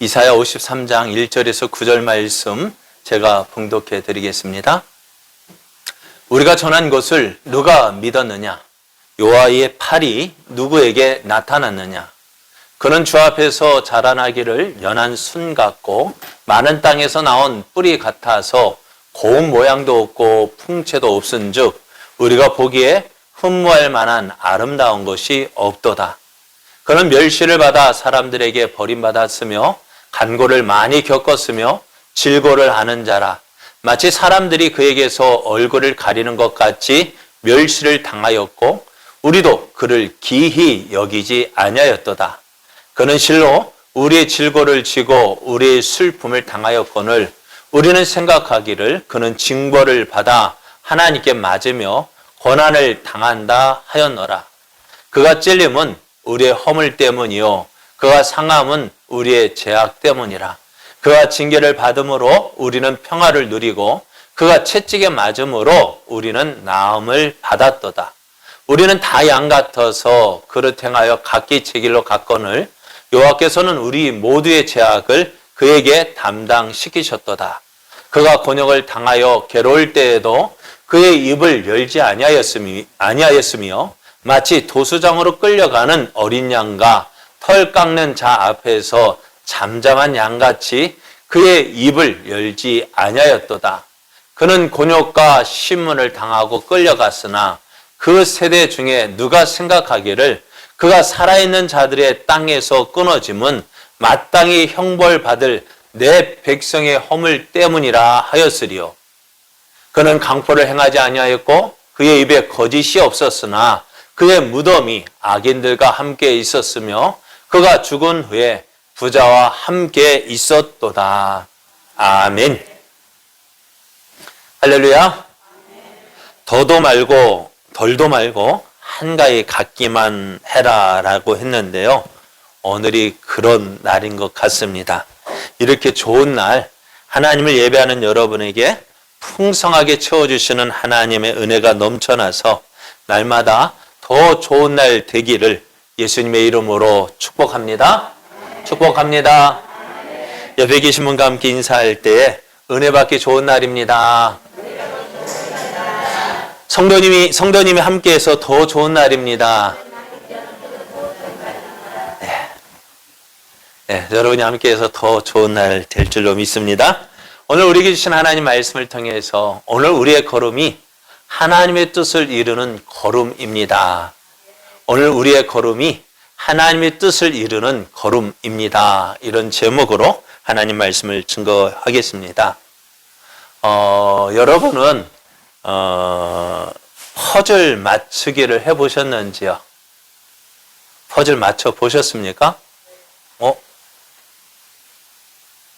이사야 53장 1절에서 9절 말씀 제가 봉독해 드리겠습니다. 우리가 전한 것을 누가 믿었느냐? 여호와의 팔이 누구에게 나타났느냐? 그는 주 앞에서 자라나기를 연한 순 같고 많은 땅에서 나온 뿌리 같아서 고운 모양도 없고 풍채도 없은즉 우리가 보기에 흠모할 만한 아름다운 것이 없도다. 그는 멸시를 받아 사람들에게 버림받았으며 간고를 많이 겪었으며 질고를 하는 자라. 마치 사람들이 그에게서 얼굴을 가리는 것 같이 멸시를 당하였고 우리도 그를 기히 여기지 아니하였도다. 그는 실로 우리의 질고를 지고 우리의 슬픔을 당하였거늘 우리는 생각하기를 그는 징벌을 받아 하나님께 맞으며 고난을 당한다 하였노라. 그가 찔림은 우리의 허물 때문이요 그가 상함은 우리의 죄악 때문이라. 그가 징계를 받음으로 우리는 평화를 누리고 그가 채찍에 맞음으로 우리는 나음을 받았도다. 우리는 다 양 같아서 그릇 행하여 각기 제 길로 갔거늘 여호와께서는 우리 모두의 죄악을 그에게 담당시키셨도다. 그가 곤욕을 당하여 괴로울 때에도 그의 입을 열지 아니하였으며 마치 도수장으로 끌려가는 어린 양과 털 깎는 자 앞에서 잠잠한 양같이 그의 입을 열지 아니하였도다. 그는 곤욕과 신문을 당하고 끌려갔으나 그 세대 중에 누가 생각하기를 그가 살아있는 자들의 땅에서 끊어짐은 마땅히 형벌받을 내 백성의 허물 때문이라 하였으리요. 그는 강포를 행하지 아니하였고 그의 입에 거짓이 없었으나 그의 무덤이 악인들과 함께 있었으며 그가 죽은 후에 부자와 함께 있었도다. 아멘. 할렐루야. 더도 말고 덜도 말고 한가히 갖기만 해라라고 했는데요. 오늘이 그런 날인 것 같습니다. 이렇게 좋은 날 하나님을 예배하는 여러분에게 풍성하게 채워주시는 하나님의 은혜가 넘쳐나서 날마다 더 좋은 날 되기를 예수님의 이름으로 축복합니다. 축복합니다. 옆에 계신 분과 함께 인사할 때에 은혜 받기 좋은 날입니다. 성도님이 함께해서 더 좋은 날입니다. 여러분이 함께해서 더 좋은 날 될 줄로 믿습니다. 오늘 우리에게 주신 하나님 말씀을 통해서 오늘 우리의 걸음이 하나님의 뜻을 이루는 걸음입니다. 오늘 우리의 걸음이 하나님의 뜻을 이루는 걸음입니다. 이런 제목으로 하나님 말씀을 증거하겠습니다. 여러분은 퍼즐 맞추기를 해보셨는지요? 퍼즐 맞춰 보셨습니까?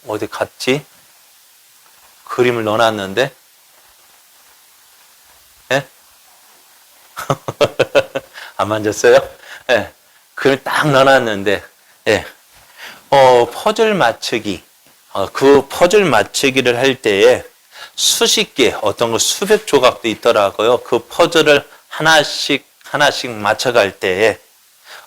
어디 갔지? 그림을 넣어놨는데? 예? 안 만졌어요? 예. 그걸 딱 넣어놨는데, 예. 퍼즐 맞추기. 그 퍼즐 맞추기를 할 때에 수십 개, 어떤 거 수백 조각도 있더라고요. 그 퍼즐을 하나씩 맞춰갈 때에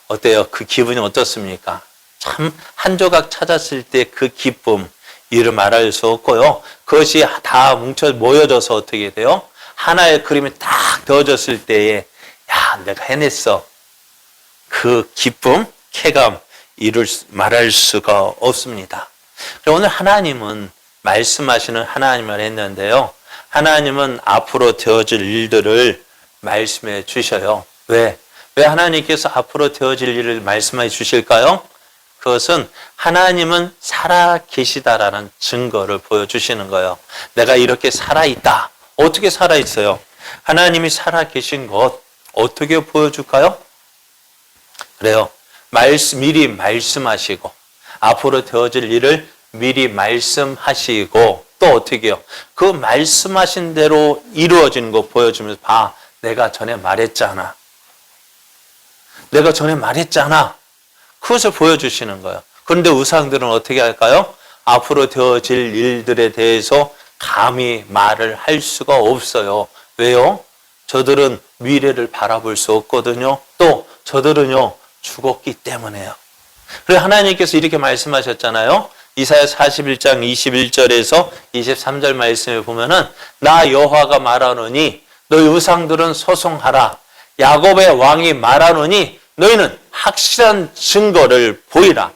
어때요? 그 기분이 어떻습니까? 참, 한 조각 찾았을 때 그 기쁨, 이를 말할 수 없고요. 그것이 다 모여져서 어떻게 돼요? 하나의 그림이 딱 되어졌을 때에, 야, 내가 해냈어. 그 기쁨, 쾌감, 말할 수가 없습니다. 오늘 하나님은 말씀하시는 하나님을 했는데요. 하나님은 앞으로 되어질 일들을 말씀해 주셔요. 왜 하나님께서 앞으로 되어질 일을 말씀해 주실까요? 그것은 하나님은 살아 계시다라는 증거를 보여주시는 거예요. 내가 이렇게 살아있다. 어떻게 살아있어요? 하나님이 살아 계신 것 어떻게 보여줄까요? 그래요. 미리 말씀하시고 앞으로 되어질 일을 미리 말씀하시고 또 어떻게 해요? 그 말씀하신 대로 이루어지는 거 보여주면서 봐. 내가 전에 말했잖아. 그것을 보여주시는 거예요. 그런데 우상들은 어떻게 할까요? 앞으로 되어질 일들에 대해서 감히 말을 할 수가 없어요. 왜요? 저들은 미래를 바라볼 수 없거든요. 또 저들은요 죽었기 때문에요. 그래서 하나님께서 이렇게 말씀하셨잖아요. 이사야 41장 21절에서 23절 말씀에 보면은 나 여호와가 말하노니 너희 우상들은 소송하라. 야곱의 왕이 말하노니 너희는 확실한 증거를 보이라.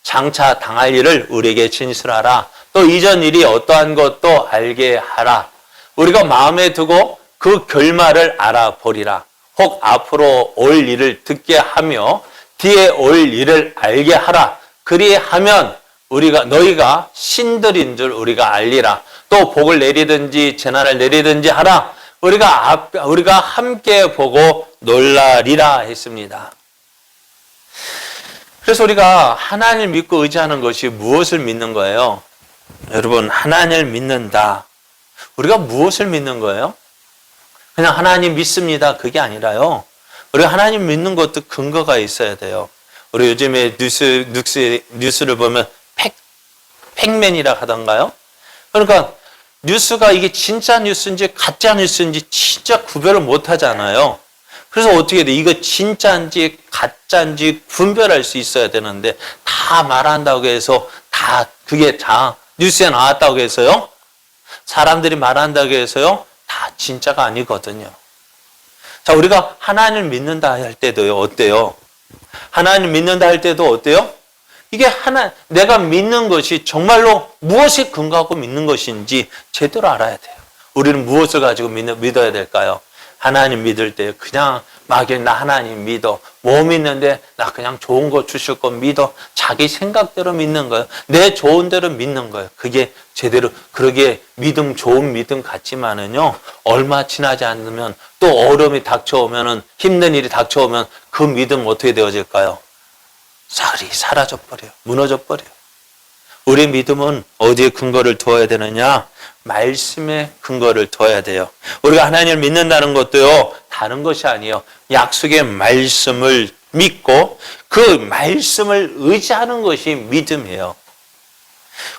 장차 당할 일을 우리에게 진술하라. 또 이전 일이 어떠한 것도 알게 하라. 우리가 마음에 두고 그 결말을 알아보리라. 혹 앞으로 올 일을 듣게 하며 뒤에 올 일을 알게 하라. 그리하면 너희가 신들인 줄 우리가 알리라. 또 복을 내리든지 재난을 내리든지 하라. 우리가 함께 보고 놀라리라 했습니다. 그래서 우리가 하나님을 믿고 의지하는 것이 무엇을 믿는 거예요? 여러분, 하나님을 믿는다. 우리가 무엇을 믿는 거예요? 그냥 하나님 믿습니다. 그게 아니라요. 우리가 하나님 믿는 것도 근거가 있어야 돼요. 우리 요즘에 뉴스를 보면 팩맨이라 하던가요? 그러니까 뉴스가 이게 진짜 뉴스인지 가짜 뉴스인지 진짜 구별을 못 하잖아요. 그래서 어떻게 돼? 이거 진짜인지 가짜인지 분별할 수 있어야 되는데 다 말한다고 해서 그게 다 뉴스에 나왔다고 해서요. 사람들이 말한다고 해서요. 다 진짜가 아니거든요. 자, 우리가 하나님을 믿는다 할 때도요. 어때요? 하나님을 믿는다 할 때도 어때요? 이게 내가 믿는 것이 정말로 무엇에 근거하고 믿는 것인지 제대로 알아야 돼요. 우리는 무엇을 가지고 믿어야 될까요? 하나님 믿을 때 그냥 나 하나님 믿어. 뭐 믿는데 나 그냥 좋은 거 주실 거 믿어. 자기 생각대로 믿는 거예요. 내 좋은 대로 믿는 거예요. 그게 제대로 그러게 좋은 믿음 같지만은요. 얼마 지나지 않으면 또 어려움이 닥쳐오면은 힘든 일이 닥쳐오면 그 믿음 어떻게 되어질까요? 사라져 버려요. 무너져 버려요. 우리 믿음은 어디에 근거를 두어야 되느냐? 말씀에 근거를 둬야 돼요. 우리가 하나님을 믿는다는 것도요, 다른 것이 아니에요. 약속의 말씀을 믿고 그 말씀을 의지하는 것이 믿음이에요.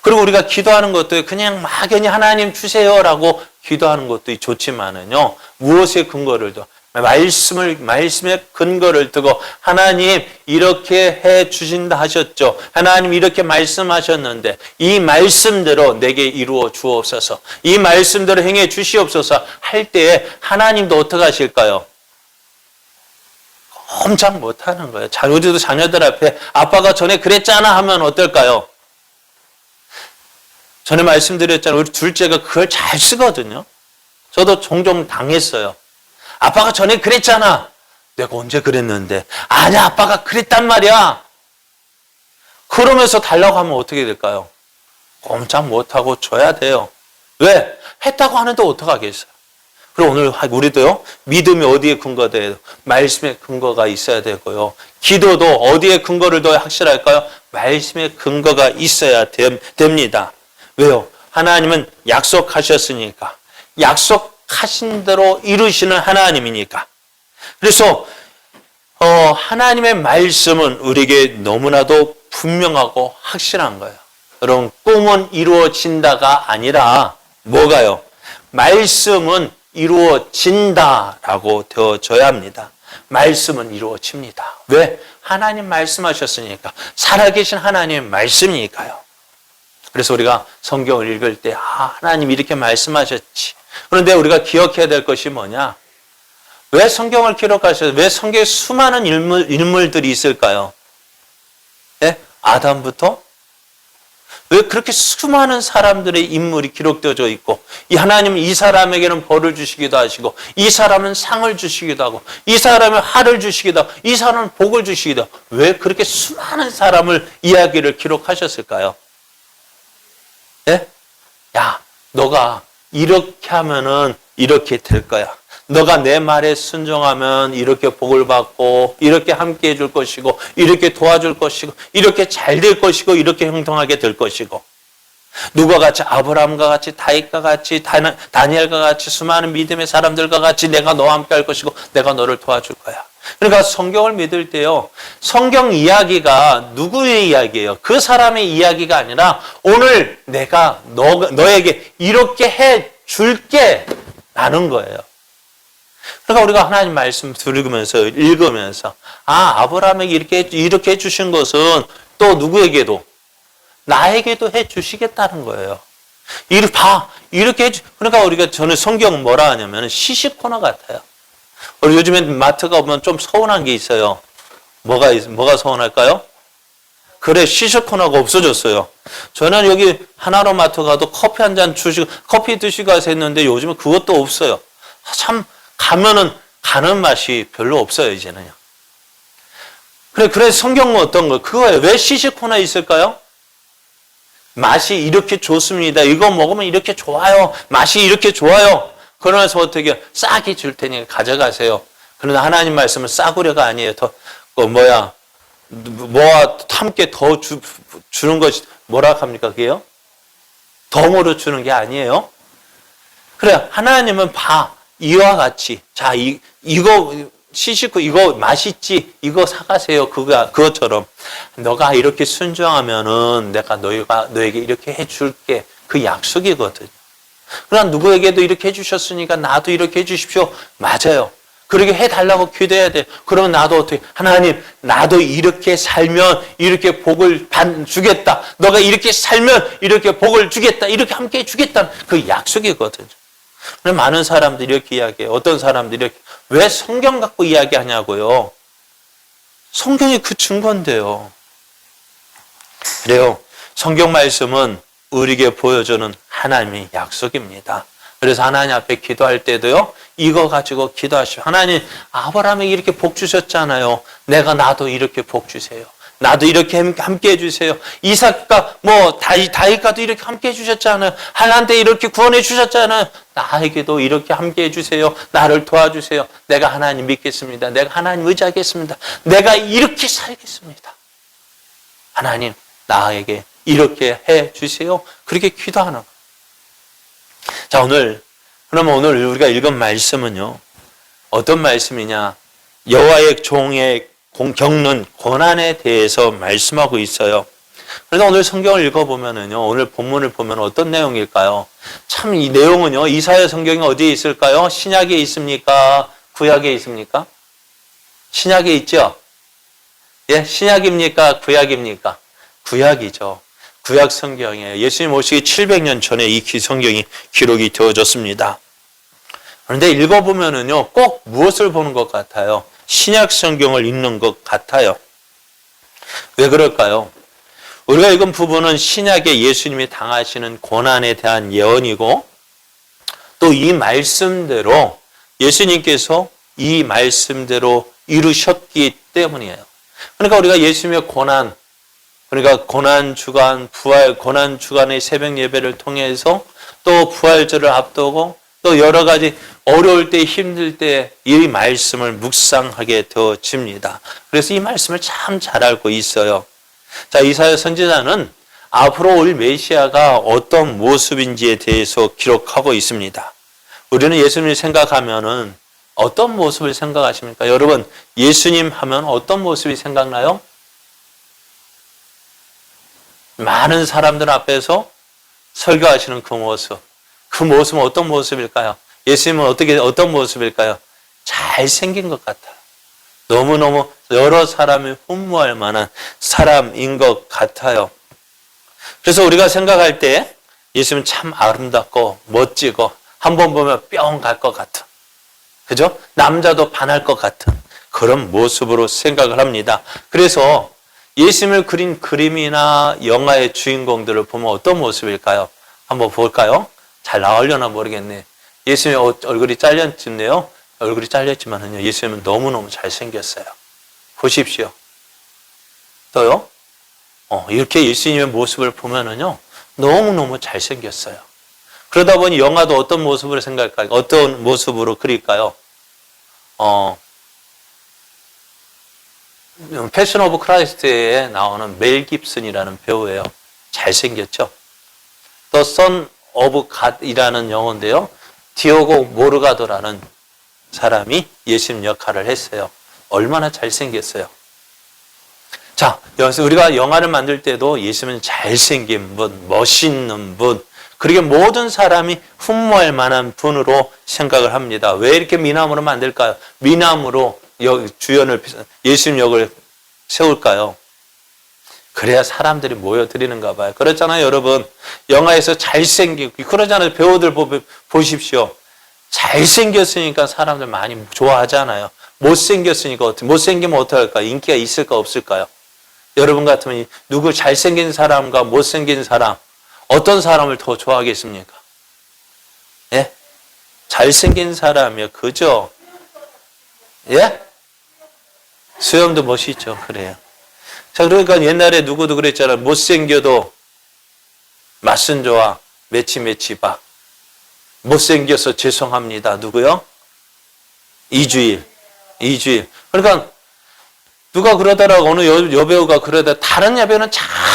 그리고 우리가 기도하는 것도 그냥 막연히 하나님 주세요라고 기도하는 것도 좋지만은요, 무엇에 근거를 둬? 말씀에 근거를 두고 하나님 이렇게 해 주신다 하셨죠. 하나님 이렇게 말씀하셨는데 이 말씀대로 내게 이루어 주옵소서. 이 말씀대로 행해 주시옵소서 할 때에 하나님도 어떻게 하실까요? 꼼짝 못하는 거예요. 우리도 자녀들 앞에 아빠가 전에 그랬잖아 하면 어떨까요? 전에 말씀드렸잖아요. 우리 둘째가 그걸 잘 쓰거든요. 저도 종종 당했어요. 아빠가 전에 그랬잖아. 내가 언제 그랬는데. 아니야, 아빠가 그랬단 말이야. 그러면서 달라고 하면 어떻게 될까요? 꼼짝 못하고 줘야 돼요. 왜? 했다고 하는데 어떡하겠어요? 그리고 오늘 우리도요, 믿음이 어디에 근거돼요? 말씀에 근거가 있어야 되고요. 기도도 어디에 근거를 둬야 확실할까요? 말씀에 근거가 있어야 됩니다. 왜요? 하나님은 약속하셨으니까. 약속하신 대로 이루시는 하나님이니까. 그래서 하나님의 말씀은 우리에게 너무나도 분명하고 확실한 거예요. 여러분, 꿈은 이루어진다가 아니라 뭐가요? 말씀은 이루어진다라고 되어져야 합니다. 말씀은 이루어집니다. 왜? 하나님 말씀하셨으니까. 살아계신 하나님의 말씀이니까요. 그래서 우리가 성경을 읽을 때 하나님 이렇게 말씀하셨지. 그런데 우리가 기억해야 될 것이 뭐냐? 왜 성경을 기록하셨어요? 왜 성경에 수많은 인물들이 있을까요? 네? 아담부터? 왜 그렇게 수많은 사람들의 인물이 기록되어져 있고, 이 하나님은 이 사람에게는 벌을 주시기도 하시고, 이 사람은 상을 주시기도 하고, 이 사람은 화를 주시기도 하고, 이 사람은 복을 주시기도 하고, 왜 그렇게 수많은 사람을 이야기를 기록하셨을까요? 네? 야, 너가 이렇게 하면은 이렇게 될 거야. 너가 내 말에 순종하면 이렇게 복을 받고, 이렇게 함께 해줄 것이고, 이렇게 도와줄 것이고, 이렇게 잘 될 것이고, 이렇게 형통하게 될 것이고. 누가 같이, 아브라함과 같이, 다윗과 같이, 다니엘과 같이, 수많은 믿음의 사람들과 같이 내가 너와 함께 할 것이고, 내가 너를 도와줄 거야. 그러니까 성경을 믿을 때요, 성경 이야기가 누구의 이야기예요? 그 사람의 이야기가 아니라, 오늘 내가 너에게 이렇게 해 줄게 라는 거예요. 그러니까 우리가 하나님 말씀 들으면서 읽으면서 아브라함에게 이렇게 해주신 것은 또 누구에게도 나에게도 해 주시겠다는 거예요. 이렇게 그러니까 우리가 저는 성경 뭐라 하냐면 시식 코너 같아요. 우리 요즘엔 마트가 보면 좀 서운한 게 있어요. 뭐가 서운할까요? 그래, 시식 코너가 없어졌어요. 저는 여기 하나로 마트 가도 커피 한 잔 커피 드시고 가서 했는데 요즘은 그것도 없어요. 참, 가면은 가는 맛이 별로 없어요, 이제는요. 그래, 성경은 어떤 거? 그거예요. 왜 시식 코너 있을까요? 맛이 이렇게 좋습니다. 이거 먹으면 이렇게 좋아요. 맛이 이렇게 좋아요. 그러면서 어떻게 싸게 줄 테니까 가져가세요. 그러나 하나님 말씀은 싸구려가 아니에요. 뭐와 함께 더 주는 것이 뭐라 합니까? 그게요? 덤으로 주는 게 아니에요. 그래, 하나님은 이와 같이 자, 이거 시식구 이거 맛있지? 이거 사가세요. 그것처럼 너가 이렇게 순종하면은 내가 너에게 이렇게 해줄게. 그 약속이거든요. 그러나 누구에게도 이렇게 해주셨으니까 나도 이렇게 해주십시오. 맞아요. 그렇게 해달라고 기도해야 돼요. 그러면 나도 어떻게, 하나님, 나도 이렇게 살면 이렇게 복을 주겠다. 너가 이렇게 살면 이렇게 복을 주겠다. 이렇게 함께 주겠다는 그 약속이거든요. 많은 사람들이 이렇게 이야기해요. 어떤 사람들이 이렇게, 왜 성경 갖고 이야기하냐고요. 성경이 그 증거인데요. 그래요. 성경 말씀은 우리에게 보여주는 하나님의 약속입니다. 그래서 하나님 앞에 기도할 때도요, 이거 가지고 기도하시오. 하나님, 아브라함에게 이렇게 복 주셨잖아요. 나도 이렇게 복 주세요. 나도 이렇게 함께 해주세요. 이삭과 다윗과도 이렇게 함께 해주셨잖아요. 하나님한테 이렇게 구원해 주셨잖아요. 나에게도 이렇게 함께 해주세요. 나를 도와주세요. 내가 하나님 믿겠습니다. 내가 하나님 의지하겠습니다. 내가 이렇게 살겠습니다. 하나님, 나에게 이렇게 해주세요. 그렇게 기도하는 거예요. 자, 그러면 오늘 우리가 읽은 말씀은요, 어떤 말씀이냐? 여호와의 종의 겪는 고난에 대해서 말씀하고 있어요. 그래서 오늘 성경을 읽어보면은요, 오늘 본문을 보면 어떤 내용일까요? 참 이 내용은요, 이사야 성경이 어디에 있을까요? 신약에 있습니까? 구약에 있습니까? 신약에 있죠? 예, 신약입니까? 구약입니까? 구약이죠. 구약 성경이에요. 예수님 오시기 700년 전에 이 성경이 기록이 되어졌습니다. 그런데 읽어보면은요, 꼭 무엇을 보는 것 같아요? 신약 성경을 읽는 것 같아요. 왜 그럴까요? 우리가 읽은 부분은 신약의 예수님이 당하시는 고난에 대한 예언이고, 또 이 말씀대로 예수님께서 이 말씀대로 이루셨기 때문이에요. 그러니까 우리가 예수님의 고난, 그러니까 고난주간, 고난주간의 새벽 예배를 통해서 또 부활절을 앞두고 또 여러 가지 어려울 때, 힘들 때 이 말씀을 묵상하게 되어집니다. 그래서 이 말씀을 참 잘 알고 있어요. 자, 이사야 선지자는 앞으로 올 메시아가 어떤 모습인지에 대해서 기록하고 있습니다. 우리는 예수님을 생각하면은 어떤 모습을 생각하십니까? 여러분, 예수님 하면 어떤 모습이 생각나요? 많은 사람들 앞에서 설교하시는 그 모습. 그 모습은 어떤 모습일까요? 예수님은 어떤 모습일까요? 잘생긴 것 같아요. 너무너무 여러 사람이 흠모할 만한 사람인 것 같아요. 그래서 우리가 생각할 때 예수님은 참 아름답고 멋지고 한 번 보면 뿅 갈 것 같은, 그죠? 남자도 반할 것 같은 그런 모습으로 생각을 합니다. 그래서 예수님을 그린 그림이나 영화의 주인공들을 보면 어떤 모습일까요? 한번 볼까요? 잘 나오려나 모르겠네. 예수님의 얼굴이 잘렸네요. 얼굴이 잘렸지만은요, 예수님은 너무너무 잘생겼어요. 보십시오. 또요, 이렇게 예수님의 모습을 보면은요, 너무너무 잘생겼어요. 그러다 보니 영화도 어떤 모습으로 생각할까요? 어떤 모습으로 그릴까요? 패션 오브 크라이스트에 나오는 멜 깁슨이라는 배우예요. 잘생겼죠? 또 선 오브 갓이라는 영화인데요. 디오고 모르가도라는 사람이 예수님 역할을 했어요. 얼마나 잘생겼어요. 자, 여기서 우리가 영화를 만들 때도 예수님은 잘생긴 분, 멋있는 분, 그렇게 모든 사람이 흠모할 만한 분으로 생각을 합니다. 왜 이렇게 미남으로 만들까요? 미남으로 예수님 역을 세울까요? 그래야 사람들이 모여드리는가 봐요. 그렇잖아요, 여러분. 영화에서 잘생기고, 그러잖아요. 배우들 보십시오. 잘생겼으니까 사람들 많이 좋아하잖아요. 못생겼으니까 못생기면 어떡할까요? 인기가 있을까, 없을까요? 여러분 같으면 누구 잘생긴 사람과 못생긴 사람, 어떤 사람을 더 좋아하겠습니까? 예? 잘생긴 사람이요. 그죠? 예? 수염도 멋있죠. 그래요. 자, 그러니까 옛날에 누구도 그랬잖아요. 못생겨도 맛은 좋아. 매치 박. 못생겨서 죄송합니다. 누구요? 이주일. 그러니까 누가 그러더라고. 어느 여배우가 그러다 다른 여배우는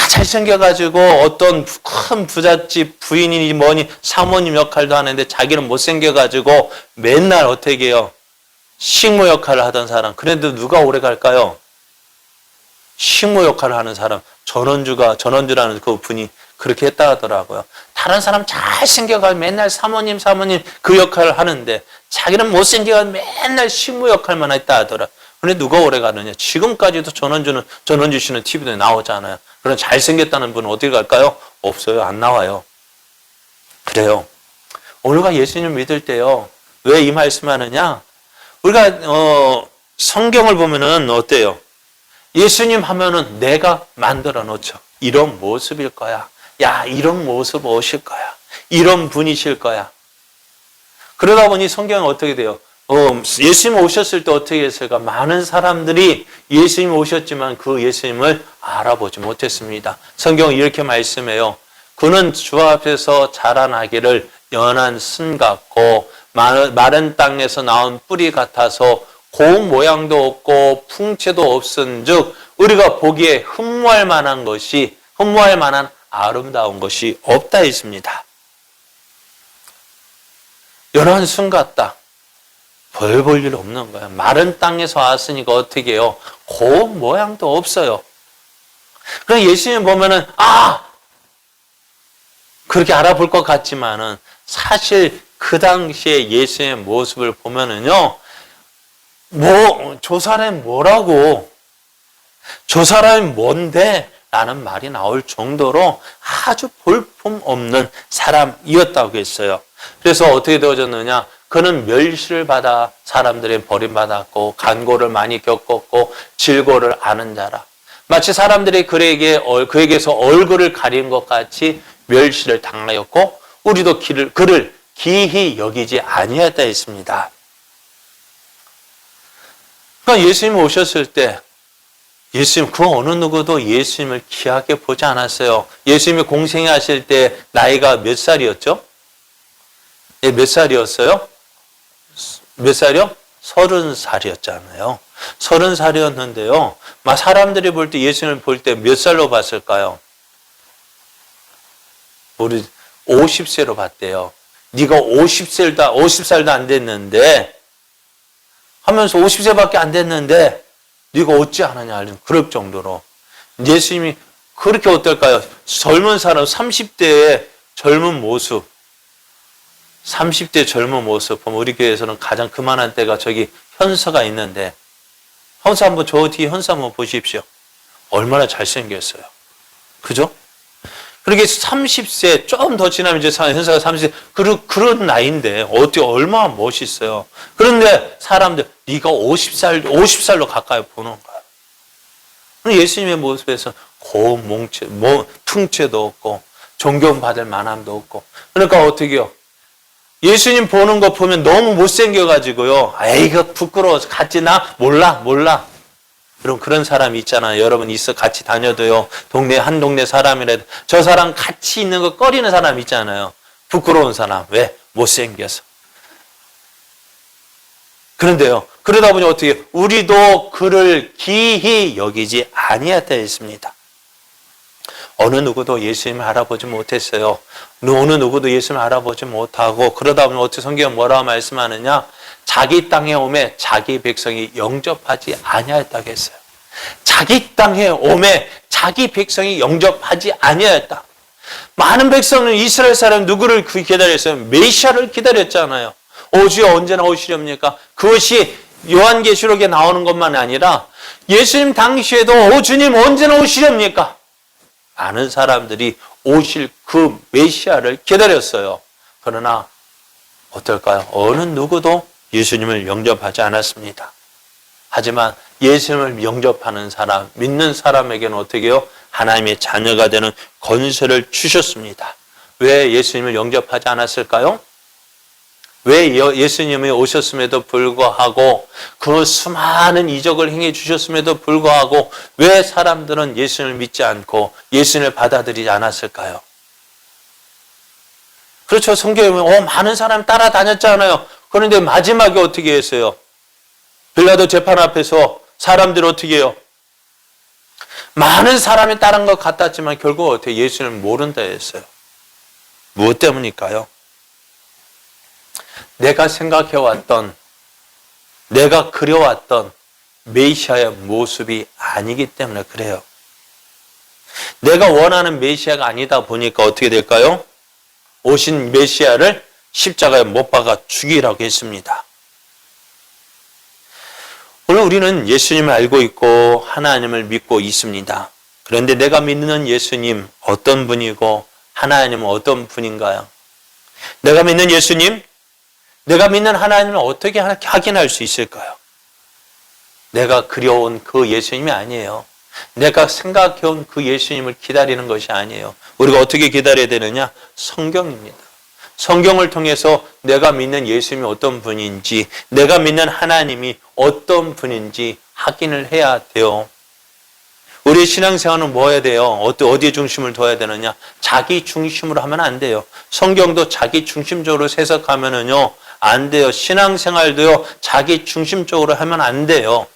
잘생겨가지고 어떤 큰 부잣집 부인이니 뭐니 사모님 역할도 하는데 자기는 못생겨가지고 맨날 어떻게 해요? 식모 역할을 하던 사람. 그래도 누가 오래 갈까요? 식모 역할을 하는 사람. 전원주라는 그 분이 그렇게 했다 하더라고요. 다른 사람 잘생겨가지고 맨날 사모님 그 역할을 하는데 자기는 못생겨가지고 맨날 식모 역할만 했다 하더라. 근데 누가 오래 가느냐? 지금까지도 전원주 씨는 TV에 나오잖아요. 그런 잘생겼다는 분은 어디 갈까요? 없어요. 안 나와요. 그래요. 우리가 예수님 믿을 때요. 왜 이 말씀 하느냐? 우리가 성경을 보면은 어때요? 예수님 하면은 내가 만들어 놓죠. 이런 모습일 거야. 야, 이런 모습 오실 거야. 이런 분이실 거야. 그러다 보니 성경은 어떻게 돼요? 예수님 오셨을 때 어떻게 했을까? 많은 사람들이 예수님 오셨지만 그 예수님을 알아보지 못했습니다. 성경은 이렇게 말씀해요. 그는 주 앞에서 자라나기를 연한 쓴 같고 마른 땅에서 나온 뿌리 같아서 고운 모양도 없고 풍채도 없은즉 우리가 보기에 흠모할 만한 아름다운 것이 없다 했습니다. 연한 순 같다. 별 볼 일 없는 거야. 마른 땅에서 왔으니까 어떻게 해요? 고운 모양도 없어요. 그럼 예수님 보면은 그렇게 알아볼 것 같지만은 사실 그 당시에 예수님의 모습을 보면은요, 저 사람이 뭐라고? 저 사람이 뭔데? 라는 말이 나올 정도로 아주 볼품 없는 사람이었다고 했어요. 그래서 어떻게 되어졌느냐? 그는 멸시를 받아 사람들이 버림받았고 간고를 많이 겪었고 질고를 아는 자라. 마치 사람들이 그에게서 얼굴을 가린 것 같이 멸시를 당하였고 우리도 그를 기히 여기지 아니했다 했습니다. 그러니까 예수님 오셨을 때 예수님 그 어느 누구도 예수님을 귀하게 보지 않았어요. 예수님이 공생하실 때 나이가 몇 살이었죠? 예, 몇 살이었어요? 몇 살이요? 30살이었잖아요. 30살이었는데요. 사람들이 볼 때 예수님을 볼 때 몇 살로 봤을까요? 우리 50세로 봤대요. 네가 50살도 안 됐는데 하면서 50세밖에 안 됐는데 네가 어찌 하느냐 그럴 정도로 예수님이 그렇게 어떨까요? 젊은 사람 30대의 젊은 모습 30대 젊은 모습 보면 우리 교회에서는 가장 그만한 때가 저기 현서가 있는데 현서 한번 저 뒤에 현서 한번 보십시오. 얼마나 잘생겼어요. 그죠? 그렇게 30세 좀 더 지나면 이제 현서가 30세 그런 나이인데 어떻게 얼마나 멋있어요. 그런데 사람들 네가 50살로 가까이 보는 거야. 예수님의 모습에서 고운 풍채도 없고 존경받을 만함도 없고 그러니까 어떻게 해요? 예수님 보는 거 보면 너무 못생겨가지고요. 이거 부끄러워서 같이 몰라. 그런 사람이 있잖아요. 여러분 같이 다녀도요. 한 동네 사람이라도 저 사람 같이 있는 거 꺼리는 사람 있잖아요. 부끄러운 사람. 왜? 못생겨서. 그런데요. 그러다 보니 어떻게 우리도 그를 기히 여기지 아니하다 했습니다. 어느 누구도 예수님을 알아보지 못했어요. 어느 누구도 예수님을 알아보지 못하고 그러다 보면 어떻게 성경은 뭐라고 말씀하느냐? 자기 땅에 오매 자기 백성이 영접하지 아니하였다고 했어요. 자기 땅에 오매 자기 백성이 영접하지 아니하였다. 많은 백성은 이스라엘 사람 누구를 기다렸어요? 메시아를 기다렸잖아요. 오주여 언제나 오시렵니까? 그것이 요한계시록에 나오는 것만 아니라 예수님 당시에도 주님 언제나 오시렵니까? 많은 사람들이 오실 그 메시아를 기다렸어요. 그러나 어떨까요? 어느 누구도 예수님을 영접하지 않았습니다. 하지만 예수님을 영접하는 사람, 믿는 사람에게는 어떻게 해요? 하나님의 자녀가 되는 권세를 주셨습니다. 왜 예수님을 영접하지 않았을까요? 왜 예수님이 오셨음에도 불구하고 그 수많은 이적을 행해 주셨음에도 불구하고 왜 사람들은 예수님을 믿지 않고 예수님을 받아들이지 않았을까요? 그렇죠. 성경에 보면 많은 사람 따라다녔잖아요. 그런데 마지막에 어떻게 했어요? 빌라도 재판 앞에서 사람들이 어떻게 해요? 많은 사람이 따른 것 같았지만 결국 어떻게 예수님을 모른다 했어요. 무엇 때문일까요? 내가 생각해왔던, 내가 그려왔던 메시아의 모습이 아니기 때문에 그래요. 내가 원하는 메시아가 아니다 보니까 어떻게 될까요? 오신 메시아를 십자가에 못 박아 죽이라고 했습니다. 오늘 우리는 예수님을 알고 있고 하나님을 믿고 있습니다. 그런데 내가 믿는 예수님 어떤 분이고 하나님은 어떤 분인가요? 내가 믿는 예수님, 내가 믿는 하나님을 어떻게 확인할 수 있을까요? 내가 그려온 그 예수님이 아니에요. 내가 생각해온 그 예수님을 기다리는 것이 아니에요. 우리가 어떻게 기다려야 되느냐? 성경입니다. 성경을 통해서 내가 믿는 예수님이 어떤 분인지, 내가 믿는 하나님이 어떤 분인지 확인을 해야 돼요. 우리의 신앙생활은 뭐 해야 돼요? 어디에 중심을 둬야 되느냐? 자기 중심으로 하면 안 돼요. 성경도 자기 중심적으로 해석하면은요, 안 돼요. 신앙생활도요, 자기 중심적으로 하면 안 돼요.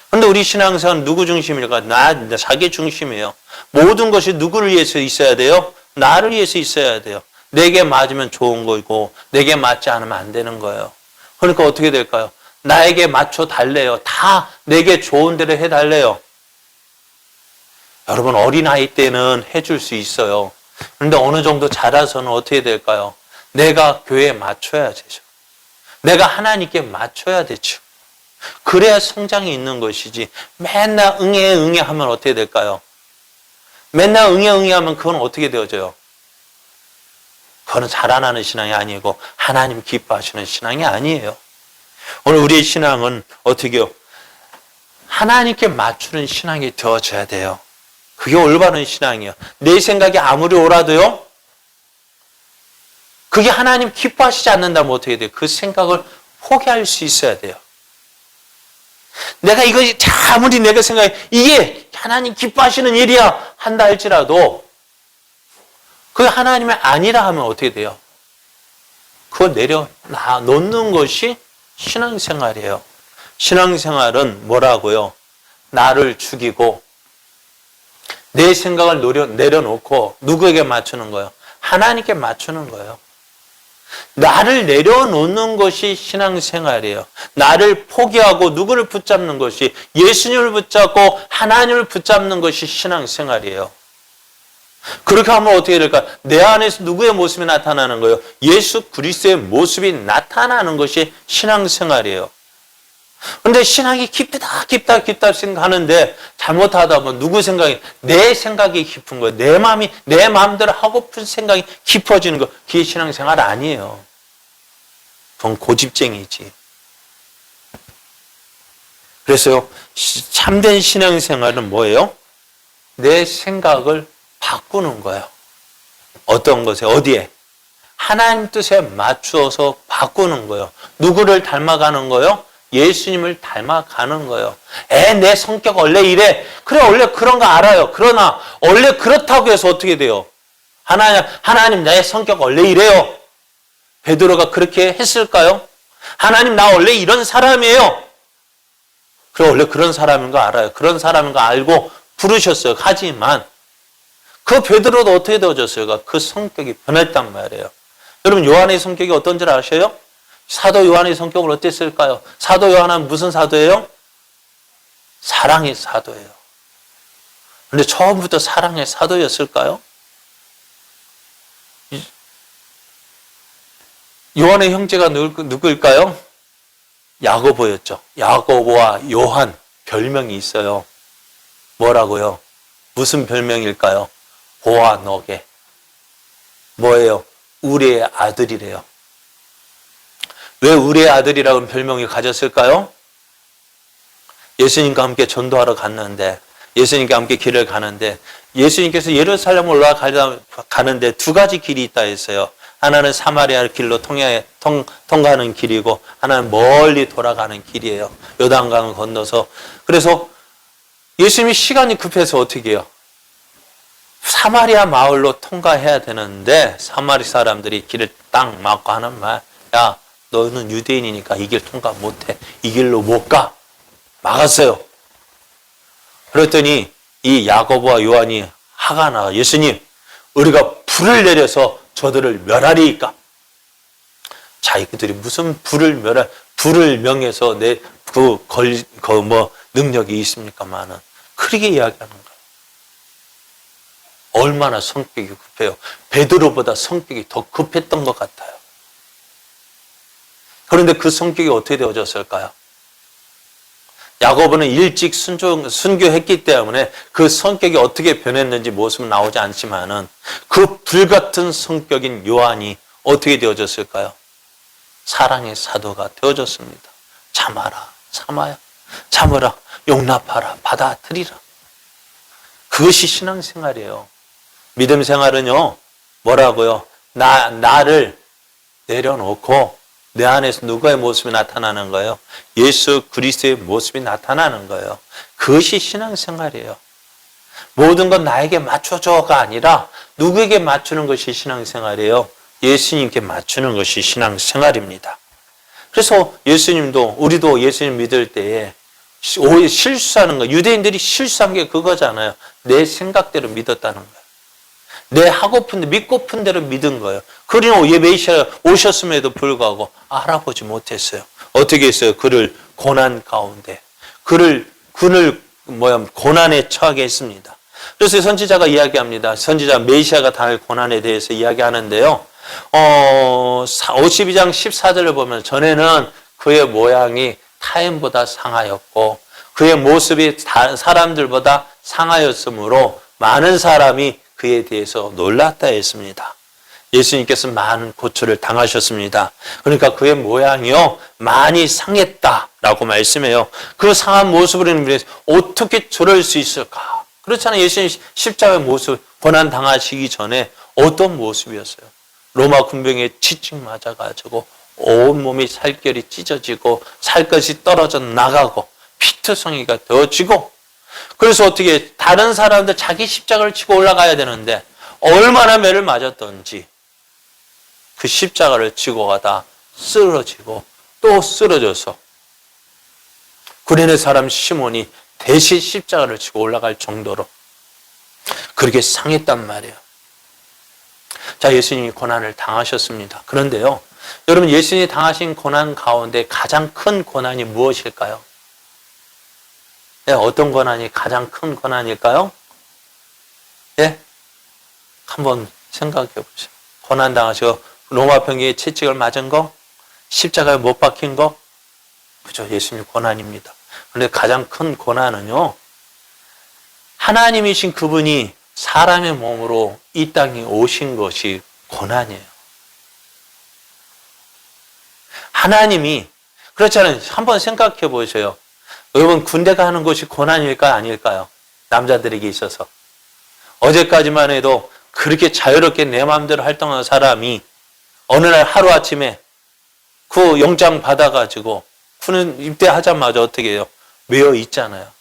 그런데 우리 신앙생활은 누구 중심일까? 나 자기 중심이에요. 모든 것이 누구를 위해서 있어야 돼요? 나를 위해서 있어야 돼요. 내게 맞으면 좋은 거고 내게 맞지 않으면 안 되는 거예요. 그러니까 어떻게 될까요? 나에게 맞춰 달래요. 다 내게 좋은 대로 해달래요. 여러분 어린아이 때는 해줄 수 있어요. 그런데 어느 정도 자라서는 어떻게 될까요? 내가 교회에 맞춰야 되죠. 내가 하나님께 맞춰야 되죠. 그래야 성장이 있는 것이지 맨날 응애 하면 어떻게 될까요? 맨날 응애 하면 그건 어떻게 되어져요? 그건 자라나는 신앙이 아니고 하나님 기뻐하시는 신앙이 아니에요. 오늘 우리의 신앙은 어떻게 해요? 하나님께 맞추는 신앙이 되어져야 돼요. 그게 올바른 신앙이에요. 내 생각이 아무리 옳아도요, 그게 하나님 기뻐하시지 않는다면 어떻게 돼요? 그 생각을 포기할 수 있어야 돼요. 내가 이것이 아무리 내가 생각해 이게 하나님 기뻐하시는 일이야 한다 할지라도 그게 하나님이 아니라 하면 어떻게 돼요? 그걸 놓는 것이 신앙생활이에요. 신앙생활은 뭐라고요? 나를 죽이고 내 생각을 내려놓고 누구에게 맞추는 거예요? 하나님께 맞추는 거예요. 나를 내려놓는 것이 신앙생활이에요. 나를 포기하고 누구를 붙잡는 것이, 예수님을 붙잡고 하나님을 붙잡는 것이 신앙생활이에요. 그렇게 하면 어떻게 될까? 내 안에서 누구의 모습이 나타나는 거예요? 예수 그리스도의 모습이 나타나는 것이 신앙생활이에요. 그런데 신앙이 깊다 생각하는데 잘못하다 보면 누구 생각이, 내 생각이 깊은 거예요. 내 마음이, 내 마음대로 하고픈 생각이 깊어지는 거. 그게 신앙생활 아니에요. 그건 고집쟁이지. 그래서요, 참된 신앙생활은 뭐예요? 내 생각을 바꾸는 거예요. 어떤 것에, 어디에? 하나님 뜻에 맞추어서 바꾸는 거예요. 누구를 닮아가는 거예요? 예수님을 닮아가는 거예요. 내 성격 원래 이래. 그래, 원래 그런 거 알아요. 그러나 원래 그렇다고 해서 어떻게 돼요? 하나님 내 성격 원래 이래요. 베드로가 그렇게 했을까요? 하나님 나 원래 이런 사람이에요. 그래, 원래 그런 사람인 거 알아요. 그런 사람인 거 알고 부르셨어요. 하지만 그 베드로도 어떻게 되어졌어요? 그 성격이 변했단 말이에요. 여러분 요한의 성격이 어떤지 아셔요? 사도 요한의 성격은 어땠을까요? 사도 요한은 무슨 사도예요? 사랑의 사도예요. 그런데 처음부터 사랑의 사도였을까요? 요한의 형제가 누구일까요? 야고보였죠. 야고보와 요한 별명이 있어요. 뭐라고요? 무슨 별명일까요? 보아너게. 뭐예요? 우리의 아들이래요. 왜 우리의 아들이라는 별명을 가졌을까요? 예수님과 함께 전도하러 갔는데, 예수님과 함께 길을 가는데, 예수님께서 예루살렘 올라가는데 두 가지 길이 있다 했어요. 하나는 사마리아 길로 통과하는 길이고, 하나는 멀리 돌아가는 길이에요. 요단강을 건너서. 그래서 예수님이 시간이 급해서 어떻게 해요? 사마리아 마을로 통과해야 되는데, 사마리 사람들이 길을 딱 막고 하는 말, 야, 너는 유대인이니까 이 길 통과 못해. 이 길로 못 가. 막았어요. 그랬더니 이 야고보와 요한이 화가 나. 예수님, 우리가 불을 내려서 저들을 멸하리이까. 자, 이들이 무슨 불을 명해서 내 능력이 있습니까만은 그렇게 이야기하는 거예요. 얼마나 성격이 급해요. 베드로보다 성격이 더 급했던 것 같아요. 그런데 그 성격이 어떻게 되어졌을까요? 야고보는 일찍 순교했기 때문에 그 성격이 어떻게 변했는지 모습은 나오지 않지만은 그 불같은 성격인 요한이 어떻게 되어졌을까요? 사랑의 사도가 되어졌습니다. 참아라, 참으라, 용납하라, 받아들이라. 그것이 신앙생활이에요. 믿음 생활은요, 뭐라고요? 나를 내려놓고 내 안에서 누구의 모습이 나타나는 거예요? 예수 그리스도의 모습이 나타나는 거예요. 그것이 신앙생활이에요. 모든 건 나에게 맞춰줘가 아니라 누구에게 맞추는 것이 신앙생활이에요? 예수님께 맞추는 것이 신앙생활입니다. 그래서 예수님도, 우리도 예수님 믿을 때에 실수하는 거, 유대인들이 실수한 게 그거잖아요. 내 생각대로 믿었다는 거예요. 내 믿고픈 대로 믿은 거예요. 그러니 메시아가 오셨음에도 불구하고 알아보지 못했어요. 어떻게 했어요? 그를 고난 가운데, 고난에 처하게 했습니다. 그래서 선지자가 이야기합니다. 선지자 메시아가 당할 고난에 대해서 이야기하는데요. 52장 14절을 보면 전에는 그의 모양이 타인보다 상하였고 그의 모습이 다른 사람들보다 상하였으므로 많은 사람이 그에 대해서 놀랐다 했습니다. 예수님께서 많은 고초를 당하셨습니다. 그러니까 그의 모양이요 많이 상했다라고 말씀해요. 그 상한 모습을 위해서 어떻게 저럴 수 있을까? 그렇잖아요. 예수님 십자가의 모습, 고난 당하시기 전에 어떤 모습이었어요? 로마 군병에 치직 맞아가지고 온몸이 살결이 찢어지고 살것이 떨어져 나가고 피투성이가 되어지고, 그래서 어떻게 다른 사람들 자기 십자가를 치고 올라가야 되는데 얼마나 매를 맞았던지 그 십자가를 치고 가다 쓰러지고 또 쓰러져서 구레네 사람 시몬이 대신 십자가를 치고 올라갈 정도로 그렇게 상했단 말이에요. 자, 예수님이 고난을 당하셨습니다. 그런데요, 여러분, 예수님이 당하신 고난 가운데 가장 큰 고난이 무엇일까요? 네, 어떤 고난이 가장 큰 고난일까요? 예? 한번 생각해 보세요. 고난 당하시고 로마 병기에 채찍을 맞은 거, 십자가에 못 박힌 거, 그죠? 예수님 고난입니다. 그런데 가장 큰 고난은요, 하나님이신 그분이 사람의 몸으로 이 땅에 오신 것이 고난이에요. 하나님이, 그렇잖아요. 한번 생각해 보세요. 여러분, 군대 가는 것이 고난일까요? 아닐까요? 남자들에게 있어서. 어제까지만 해도 그렇게 자유롭게 내 마음대로 활동하는 사람이 어느 날 하루아침에 그 영장 받아가지고 군은 입대하자마자 어떻게 해요? 매여 있잖아요.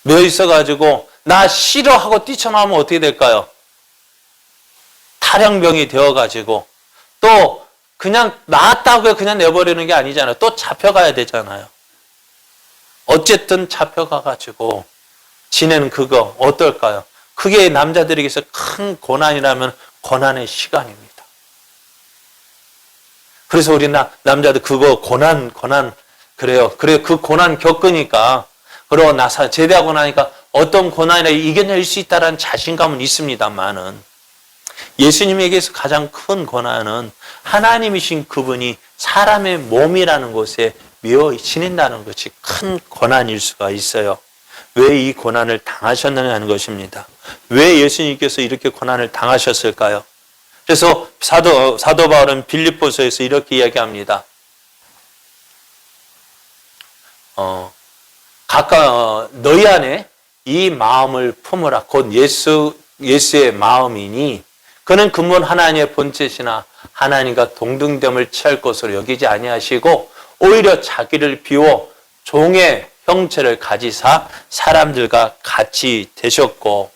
매여 있어가지고 나 싫어하고 뛰쳐나오면 어떻게 될까요? 탈영병이 되어가지고 또 그냥 나았다고 그냥 내버리는 게 아니잖아요. 또 잡혀가야 되잖아요. 어쨌든 잡혀가가지고 지내는 그거 어떨까요? 그게 남자들에게서 큰 고난이라면 고난의 시간입니다. 그래서 우리 남자들 그거 고난 그래요. 그래 그 고난 겪으니까, 그러고 나서 제대하고 나니까 어떤 고난이나 이겨낼 수 있다는 자신감은 있습니다만은 예수님에게서 가장 큰 고난은 하나님이신 그분이 사람의 몸이라는 곳에 미어 지낸다는 것이 큰 고난일 수가 있어요. 왜 이 고난을 당하셨느냐는 것입니다. 왜 예수님께서 이렇게 고난을 당하셨을까요? 그래서 사도 바울은 빌립보서에서 이렇게 이야기합니다. 너희 안에 이 마음을 품으라. 곧 예수의 마음이니 그는 근본 하나님의 본체시나 하나님과 동등됨을 취할 것으로 여기지 아니하시고 오히려 자기를 비워 종의 형체를 가지사 사람들과 같이 되셨고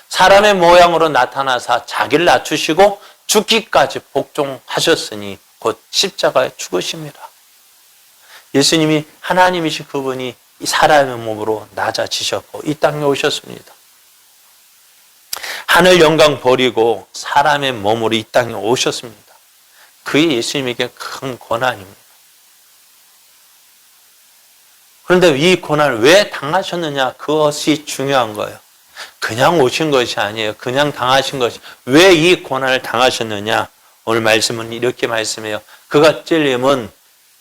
사람의 모양으로 나타나사 자기를 낮추시고 죽기까지 복종하셨으니 곧 십자가에 죽으심이라. 예수님이 하나님이신 그분이 이 사람의 몸으로 낮아지셨고 이 땅에 오셨습니다. 하늘 영광 버리고 사람의 몸으로 이 땅에 오셨습니다. 그게 예수님에게 큰 고난입니다. 그런데 이 고난을 왜 당하셨느냐? 그것이 중요한 거예요. 그냥 오신 것이 아니에요. 그냥 당하신 것이. 왜 이 고난을 당하셨느냐? 오늘 말씀은 이렇게 말씀해요. 그가 찔림은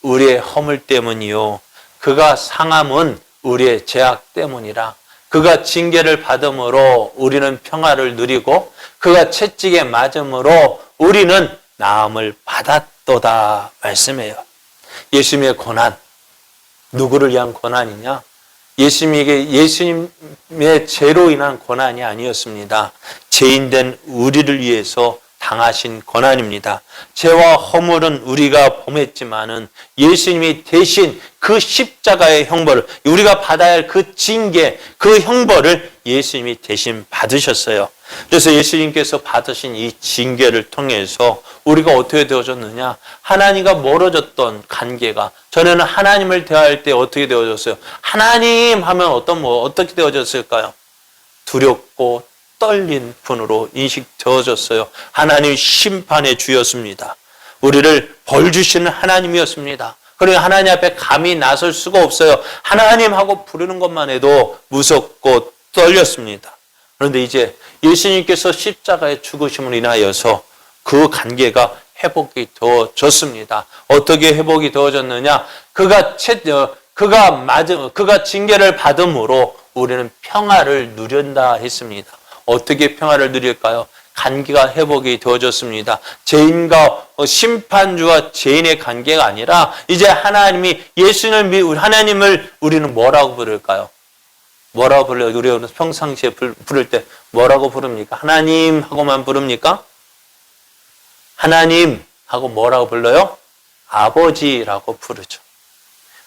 우리의 허물 때문이요. 그가 상함은 우리의 죄악 때문이라. 그가 징계를 받음으로 우리는 평화를 누리고 그가 채찍에 맞음으로 우리는 나음을 받았도다 말씀해요. 예수님의 고난, 누구를 위한 고난이냐? 예수님의 죄로 인한 고난이 아니었습니다. 죄인된 우리를 위해서 당하신 고난입니다. 죄와 허물은 우리가 범했지만은 예수님이 대신 그 십자가의 형벌을, 우리가 받아야 할 그 징계, 그 형벌을 예수님이 대신 받으셨어요. 그래서 예수님께서 받으신 이 징계를 통해서 우리가 어떻게 되어졌느냐? 하나님과 멀어졌던 관계가, 전에는 하나님을 대할 때 어떻게 되어졌어요? 하나님 하면 어떻게 되어졌을까요? 두렵고 떨린 분으로 인식되어졌어요. 하나님 심판의 주였습니다. 우리를 벌 주시는 하나님이었습니다. 그러니 하나님 앞에 감히 나설 수가 없어요. 하나님 하고 부르는 것만 해도 무섭고 떨렸습니다. 그런데 이제 예수님께서 십자가에 죽으심을 인하여서 그 관계가 회복이 되어졌습니다. 어떻게 회복이 되어졌느냐? 그가 징계를 받음으로 우리는 평화를 누린다 했습니다. 어떻게 평화를 누릴까요? 관계가 회복이 되어졌습니다. 죄인과 심판주와 죄인의 관계가 아니라 이제 하나님이 하나님을 우리는 뭐라고 부를까요? 뭐라고 불러요? 우리는 평상시에 부를 때 뭐라고 부릅니까? 하나님 하고만 부릅니까? 하나님 하고 뭐라고 불러요? 아버지라고 부르죠.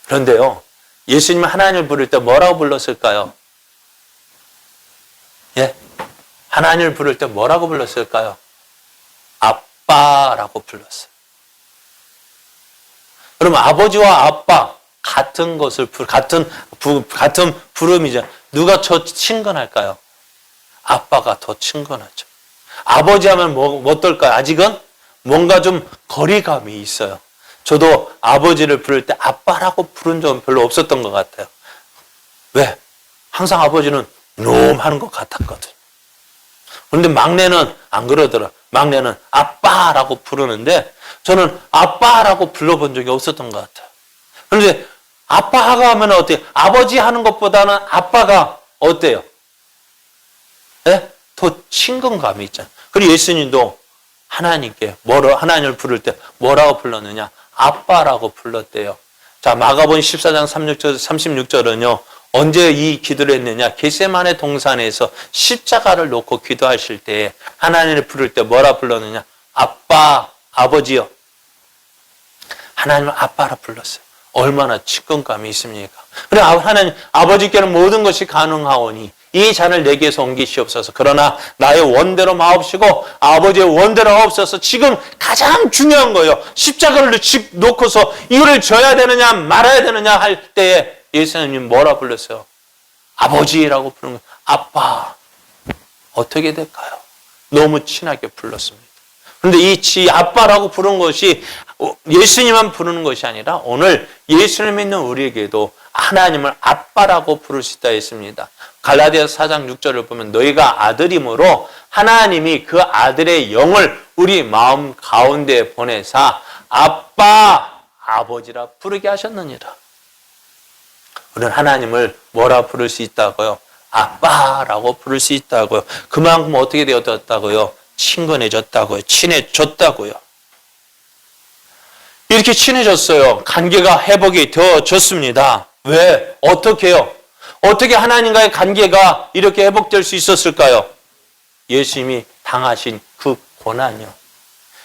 그런데요, 예수님은 하나님을 부를 때 뭐라고 불렀을까요? 예? 하나님을 부를 때 뭐라고 불렀을까요? 아빠라고 불렀어요. 그럼 아버지와 아빠 같은 부름이죠. 누가 더 친근할까요? 아빠가 더 친근하죠. 아버지 하면 어떨까요? 아직은 뭔가 좀 거리감이 있어요. 저도 아버지를 부를 때 아빠라고 부른 적은 별로 없었던 것 같아요. 왜? 항상 아버지는 이놈 하는 것 같았거든. 그런데 막내는 안 그러더라. 막내는 아빠라고 부르는데 저는 아빠라고 불러본 적이 없었던 것 같아요. 그런데 아빠가 하면 어때요? 아버지 하는 것보다는 아빠가 어때요? 네? 더 친근감이 있잖아요. 그리고 예수님도 하나님을 부를 때 뭐라고 불렀느냐? 아빠라고 불렀대요. 자, 마가복음 14장 36절은요. 언제 이 기도를 했느냐? 겟세마네 동산에서 십자가를 놓고 기도하실 때 하나님을 부를 때 뭐라 불렀느냐? 아빠, 아버지요. 하나님을 아빠라 불렀어요. 얼마나 친근감이 있습니까? 그래, 하나님, 아버지께는 모든 것이 가능하오니 이 잔을 내게서 옮기시옵소서. 그러나 나의 원대로 마옵시고 아버지의 원대로 마옵소서. 지금 가장 중요한 거예요. 십자가를 놓고서 이거를 져야 되느냐 말아야 되느냐 할 때에 예수님 뭐라 불렀어요? 아버지라고 부르는 거예요. 아빠. 어떻게 될까요? 너무 친하게 불렀습니다. 그런데 이 아빠라고 부르는 것이 예수님만 부르는 것이 아니라 오늘 예수를 믿는 우리에게도 하나님을 아빠라고 부를 수 있다 했습니다. 갈라디아서 4장 6절을 보면 너희가 아들이므로 하나님이 그 아들의 영을 우리 마음 가운데 보내사 아빠, 아버지라 부르게 하셨느니라. 우리는 하나님을 뭐라 부를 수 있다고요? 아빠라고 부를 수 있다고요. 그만큼 어떻게 되었다고요? 친근해졌다고요. 친해졌다고요. 이렇게 친해졌어요. 관계가 회복이 되어졌습니다. 왜? 어떻게 해요? 어떻게 하나님과의 관계가 이렇게 회복될 수 있었을까요? 예수님이 당하신 그 고난이요.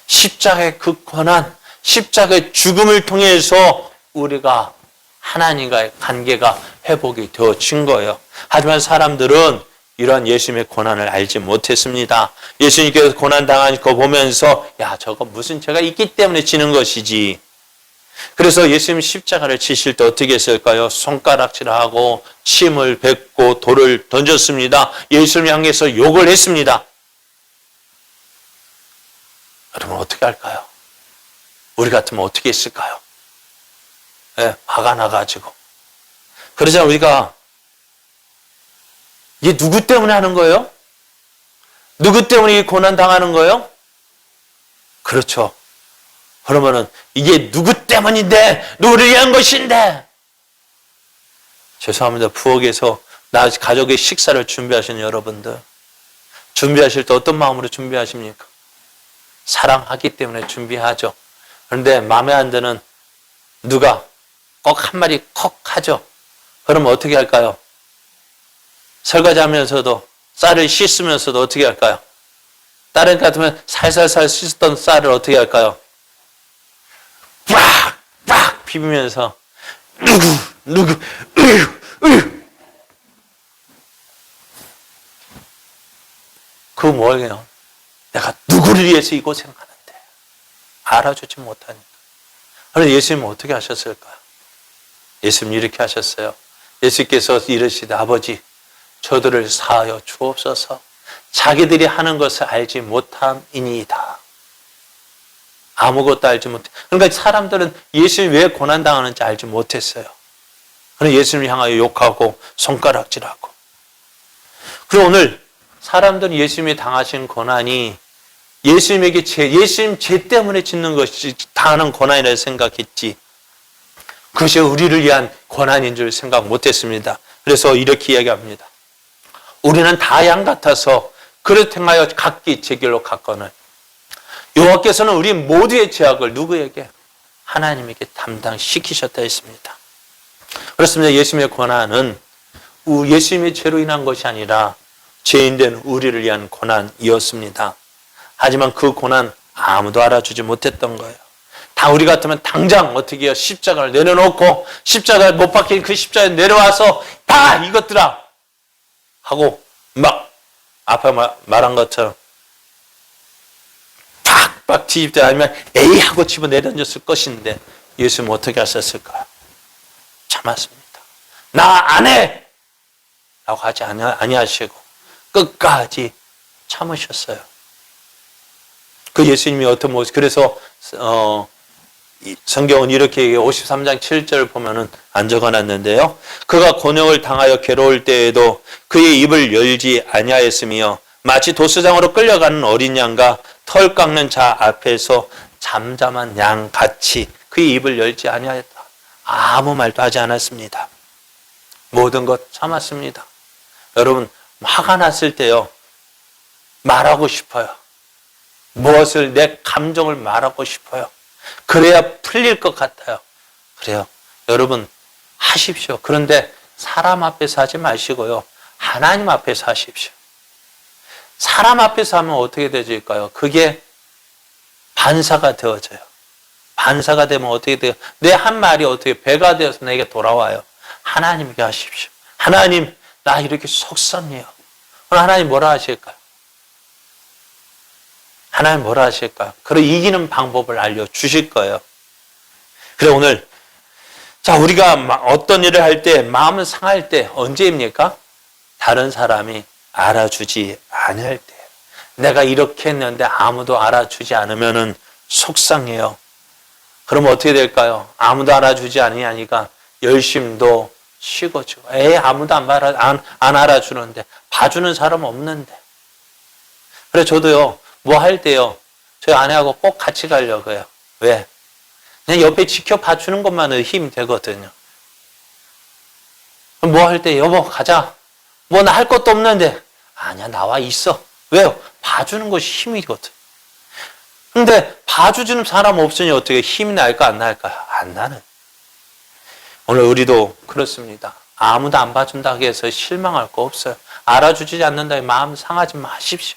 십자가의 그 고난, 십자가의 죽음을 통해서 우리가 하나님과의 관계가 회복이 되어진 거예요. 하지만 사람들은 이러한 예수님의 고난을 알지 못했습니다. 예수님께서 고난 당하신 거 보면서 야, 저거 무슨 죄가 있기 때문에 지는 것이지. 그래서 예수님 십자가를 치실 때 어떻게 했을까요? 손가락질하고 침을 뱉고 돌을 던졌습니다. 예수님 향해서 욕을 했습니다. 여러분 어떻게 할까요? 우리 같으면 어떻게 했을까요? 네, 화가 나가지고. 그러자 우리가 이게 누구 때문에 하는 거예요? 누구 때문에 이 고난 당하는 거예요? 그렇죠. 그러면은 이게 누구 때문인데, 누구를 위한 것인데. 죄송합니다. 부엌에서 나 가족의 식사를 준비하시는 여러분들, 준비하실 때 어떤 마음으로 준비하십니까? 사랑하기 때문에 준비하죠. 그런데 마음에 안 드는 누가 꼭 한 마디 콕 하죠. 그러면 어떻게 할까요? 설거지하면서도 쌀을 씻으면서도 어떻게 할까요? 다른 같으면 살살살 씻었던 쌀을 어떻게 할까요? 빡 비비면서 누구 그 뭐예요? 내가 누구를 위해서 이 고생하는데 알아주지 못하니까. 그런데 예수님은 어떻게 하셨을까요? 예수님 이렇게 하셨어요. 예수께서 이르시되 아버지 저들을 사하여 주옵소서. 자기들이 하는 것을 알지 못함이니이다. 아무것도 알지 못해. 그러니까 사람들은 예수님이 왜 고난당하는지 알지 못했어요. 그래서 예수님을 향하여 욕하고 손가락질하고. 그리고 오늘 사람들은 예수님이 당하신 고난이 예수님에게 예수님 죄 때문에 짓는 것이 당하는 고난이라 생각했지. 그것이 우리를 위한 고난인 줄 생각 못했습니다. 그래서 이렇게 이야기합니다. 우리는 다 양 같아서 그릇 행하여 각기 제 길로 갔거늘 여호와께서는 우리 모두의 죄악을 누구에게? 하나님에게 담당시키셨다 했습니다. 그렇습니다. 예수님의 고난은 예수님의 죄로 인한 것이 아니라 죄인된 우리를 위한 고난이었습니다. 하지만 그 고난 아무도 알아주지 못했던 거예요. 다 우리 같으면 당장 어떻게 해요? 십자가를 내려놓고 십자가에 못 박힌 그 십자가에 내려와서 다 이것들아 하고 막 앞에 말한 것처럼 팍팍 뒤집대 아니면 에이 하고 집어 내던졌을 것인데 예수님은 어떻게 하셨을까요? 참았습니다. 나 안 해! 라고 하지 아니하시고 끝까지 참으셨어요. 그 예수님이 어떤 모습, 그래서 성경은 이렇게 53장 7절을 보면은 안 적어놨는데요. 그가 곤욕을 당하여 괴로울 때에도 그의 입을 열지 아니하였으며 마치 도수장으로 끌려가는 어린 양과 털 깎는 자 앞에서 잠잠한 양 같이 그의 입을 열지 아니하였다. 아무 말도 하지 않았습니다. 모든 것 참았습니다. 여러분 화가 났을 때요 말하고 싶어요. 무엇을 내 감정을 말하고 싶어요. 그래야 풀릴 것 같아요. 그래요. 여러분 하십시오. 그런데 사람 앞에서 하지 마시고요. 하나님 앞에서 하십시오. 사람 앞에서 하면 어떻게 되질까요? 그게 반사가 되어져요. 반사가 되면 어떻게 돼요? 내 한 말이 어떻게 배가 되어서 내게 돌아와요. 하나님께 하십시오. 하나님 나 이렇게 속상해요. 그럼 하나님 뭐라 하실까요? 하나님 뭐라 하실까요? 그래 이기는 방법을 알려주실 거예요. 그래 오늘 자 우리가 어떤 일을 할 때 마음은 상할 때 언제입니까? 다른 사람이 알아주지 않을 때. 내가 이렇게 했는데 아무도 알아주지 않으면은 속상해요. 그럼 어떻게 될까요? 아무도 알아주지 않으니까 열심도 식어지고 아무도 안 알아주는데 봐주는 사람 없는데. 그래 저도요 뭐 할 때요 저희 아내하고 꼭 같이 가려고 해요. 왜? 그냥 옆에 지켜봐 주는 것만으로 힘이 되거든요. 뭐 할 때 여보 가자. 뭐 나 할 것도 없는데. 아니야 나와 있어. 왜요? 봐주는 것이 힘이거든. 근데 봐주는 사람 없으니 어떻게 힘이 날까 안 날까? 안 나는. 오늘 우리도 그렇습니다. 아무도 안 봐준다고 해서 실망할 거 없어요. 알아주지 않는다고 마음 상하지 마십시오.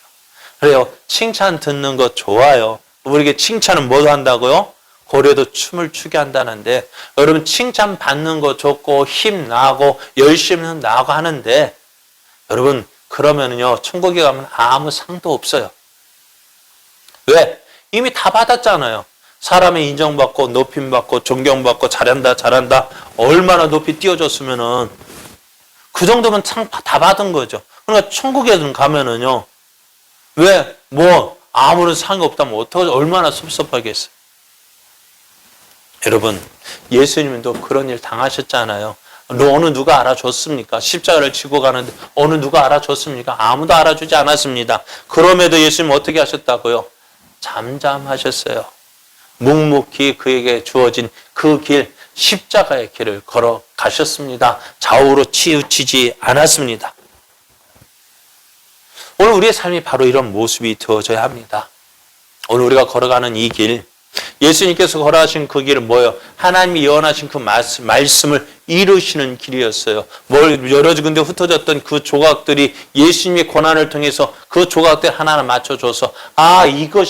그래요. 칭찬 듣는 거 좋아요. 우리에게 칭찬은 뭐 한다고요? 고래도 춤을 추게 한다는데 여러분 칭찬 받는 거 좋고 힘나고 열심히 나고 하는데 여러분 그러면은요 천국에 가면 아무 상도 없어요. 왜? 이미 다 받았잖아요. 사람의 인정받고 높임받고 존경받고 잘한다 얼마나 높이 띄워줬으면은 그 정도면 상 다 받은 거죠. 그러니까 천국에 가면은요 왜 뭐 아무런 상이 없다면 어떻게 얼마나 섭섭하겠어요. 여러분 예수님도 그런 일 당하셨잖아요. 어느 누가 알아줬습니까? 십자가를 지고 가는데 어느 누가 알아줬습니까? 아무도 알아주지 않았습니다. 그럼에도 예수님 어떻게 하셨다고요? 잠잠하셨어요. 묵묵히 그에게 주어진 그 길, 십자가의 길을 걸어가셨습니다. 좌우로 치우치지 않았습니다. 오늘 우리의 삶이 바로 이런 모습이 되어져야 합니다. 오늘 우리가 걸어가는 이 길, 예수님께서 걸어가신 그 길은 뭐예요? 하나님이 예언하신 그 말씀을 이루시는 길이었어요. 여러 군데 흩어졌던 그 조각들이 예수님의 고난을 통해서 그 조각들 하나하나 맞춰줘서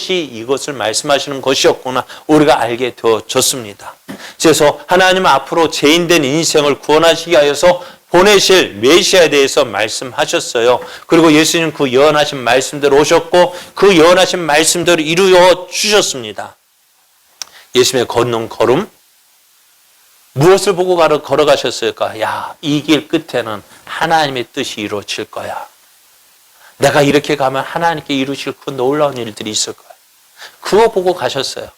이것을 말씀하시는 것이었구나 우리가 알게 되어졌습니다. 그래서 하나님은 앞으로 죄인된 인생을 구원하시기 위해서 보내실 메시아에 대해서 말씀하셨어요. 그리고 예수님 그 예언하신 말씀대로 오셨고 그 예언하신 말씀대로 이루어 주셨습니다. 예수님의 걷는 걸음 무엇을 보고 걸어가셨을까? 이 길 끝에는 하나님의 뜻이 이루어질 거야. 내가 이렇게 가면 하나님께 이루실 그 놀라운 일들이 있을 거야. 그거 보고 가셨어요.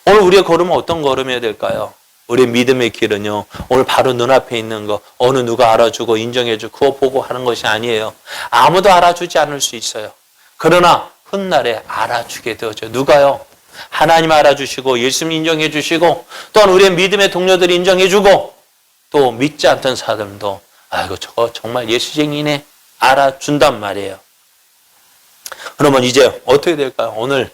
오늘 우리의 걸음은 어떤 걸음이어야 될까요? 우리의 믿음의 길은요. 오늘 바로 눈앞에 있는 거 어느 누가 알아주고 인정해주고 그거 보고 하는 것이 아니에요. 아무도 알아주지 않을 수 있어요. 그러나 훗날에 알아주게 되어져. 누가요? 하나님 알아주시고 예수님 인정해 주시고 또한 우리의 믿음의 동료들이 인정해 주고 또 믿지 않던 사람도 저거 정말 예수쟁이네 알아준단 말이에요. 그러면 이제 어떻게 될까요? 오늘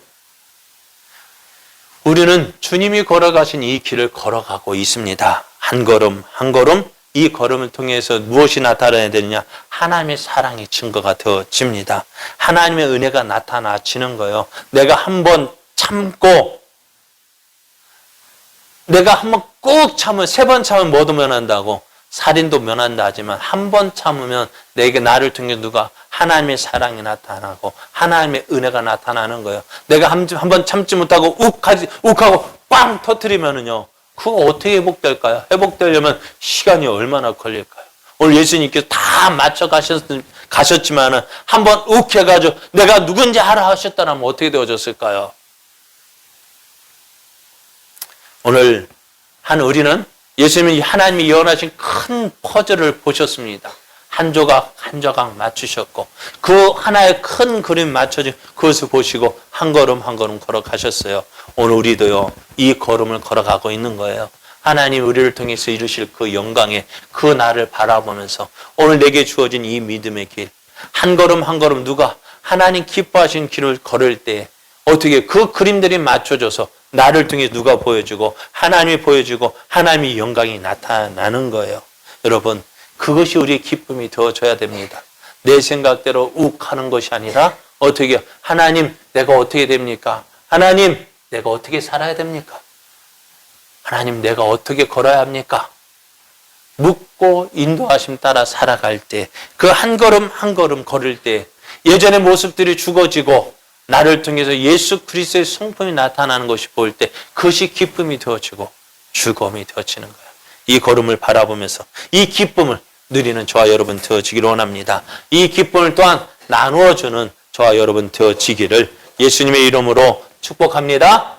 우리는 주님이 걸어가신 이 길을 걸어가고 있습니다. 한 걸음 한 걸음 이 걸음을 통해서 무엇이 나타나야 되느냐? 하나님의 사랑이 증거가 되어집니다. 하나님의 은혜가 나타나지는 거예요. 내가 한번 참고 내가 한번 꾹 참으면 3번 참으면 뭐도 면한다고 살인도 면한다 하지만 한 번 참으면 내게 나를 통해 누가 하나님의 사랑이 나타나고 하나님의 은혜가 나타나는 거예요. 내가 한 번 참지 못하고 욱하고 빵 터뜨리면은요 그거 어떻게 회복될까요? 회복되려면 시간이 얼마나 걸릴까요? 오늘 예수님께서 다 맞춰 가셨지만은 한번 욱해가지고 내가 누군지 알아 하셨다면 어떻게 되어졌을까요? 오늘 우리는 예수님이 하나님이 예언하신 큰 퍼즐을 보셨습니다. 한 조각 한 조각 맞추셨고 그 하나의 큰 그림 맞춰진 그것을 보시고 한 걸음 한 걸음 걸어가셨어요. 오늘 우리도요 이 걸음을 걸어가고 있는 거예요. 하나님 우리를 통해서 이루실 그 영광의 그 날을 바라보면서 오늘 내게 주어진 이 믿음의 길 한 걸음 한 걸음 누가 하나님 기뻐하신 길을 걸을 때 어떻게 그 그림들이 맞춰져서 나를 통해 누가 보여주고 하나님이 보여주고 하나님의 영광이 나타나는 거예요. 여러분 그것이 우리의 기쁨이 되어줘야 됩니다. 내 생각대로 욱하는 것이 아니라 어떻게 하나님 내가 어떻게 됩니까? 하나님 내가 어떻게 살아야 됩니까? 하나님 내가 어떻게 걸어야 합니까? 묻고 인도하심 따라 살아갈 때 그 한 걸음 한 걸음 걸을 때 예전의 모습들이 죽어지고 나를 통해서 예수 그리스도의 성품이 나타나는 것이 보일 때 그것이 기쁨이 되어지고 즐거움이 되어지는 거예요. 이 걸음을 바라보면서 이 기쁨을 누리는 저와 여러분 되어지기를 원합니다. 이 기쁨을 또한 나누어주는 저와 여러분 되어지기를 예수님의 이름으로 축복합니다.